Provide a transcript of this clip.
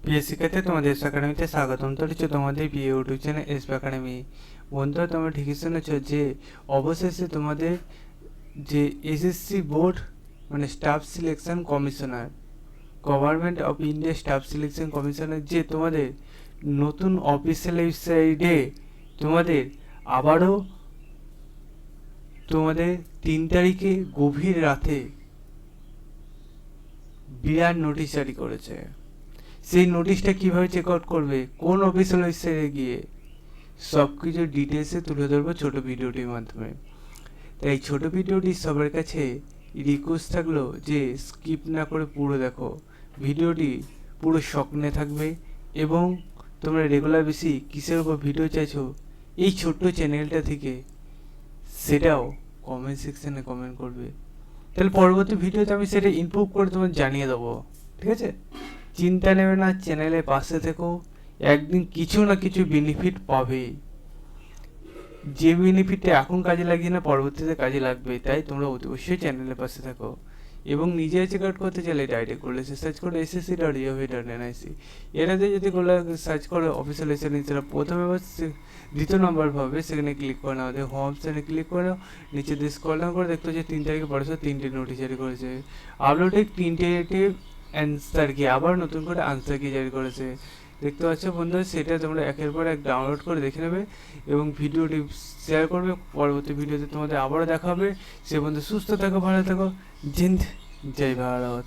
প্রিয় শিক্ষার্থী, তোমাদের এস একাডেমিতে স্বাগতম। তো হচ্ছে তোমাদের প্রিয় ইউটিউব চ্যানেল এস একাডেমি। বন্ধুরা, তোমরা ঠিকই শুনেছ যে অবশেষে তোমাদের যে এসএসসি বোর্ড মানে staff selection commissioner, government of India staff selection commissioner যে তোমাদের নতুন অফিসিয়াল ওয়েবসাইটে তোমাদের আবারও তোমাদের 3 তারিখে গভীর রাতে বিরাট নোটিশ জারি করেছে। সেই নোটিশটা কীভাবে চেক আউট করবে, কোন অফিসিয়াল ওয়েবসাইটে গিয়ে, সব কিছু ডিটেলসে তুলে ধরবো ছোট ভিডিওটির মাধ্যমে। তাই এই ছোট ভিডিওটি সবার কাছে রিকোয়েস্ট থাকলো যে স্কিপ না করে পুরো দেখো। ভিডিওটি পুরো স্বপ্নে থাকবে এবং তোমরা রেগুলার বেশি কিসের উপর ভিডিও চাইছো এই ছোট্ট চ্যানেলটা থেকে, সেটাও কমেন্ট সেকশনে কমেন্ট করবে। তাহলে পরবর্তী ভিডিওতে আমি সেটা ইমপ্রুভ করে তোমার জানিয়ে দেবো, ঠিক আছে? চিন্তা নেবে না, চ্যানেলের পাশে থেকো, একদিন কিছু না কিছু বেনিফিট পাবে। যে বেনিফিটটা এখন কাজে লাগছে না পরবর্তীতে কাজে লাগবে, তাই তোমরা অবশ্যই চ্যানেলের পাশে থাকো। এবং নিজে চেক আউট করতে চাইলে ডাইরেক্ট করলে সার্চ করো ssc.gov.in/, এটাতে যদি করলে সার্চ করো অফিসিয়াল ওয়েবসাইট, সেটা প্রথমে দ্বিতীয় নম্বর পাবে, সেখানে ক্লিক করে নাও, হোম অপশানে ক্লিক করে নাও, নিচে দিয়ে স্ক্রল ডাউন করে দেখতে হচ্ছে 3 তারিখে পড়াশো 3টে নোটিশ জারি করেছে। আপলোডে 3টে অ্যান্সার কি আবার নতুন করে আনসার কি জারি করেছে দেখতে পাচ্ছ বন্ধুরা। সেটা তোমরা একের পর এক ডাউনলোড করে দেখে নেবে এবং ভিডিওটি শেয়ার করবে। পরবর্তী ভিডিওতে তোমাদের আবারও দেখা হবে। সে বন্ধু সুস্থ থাকো, ভালো থাকো। জিন্দ, জয় ভারত।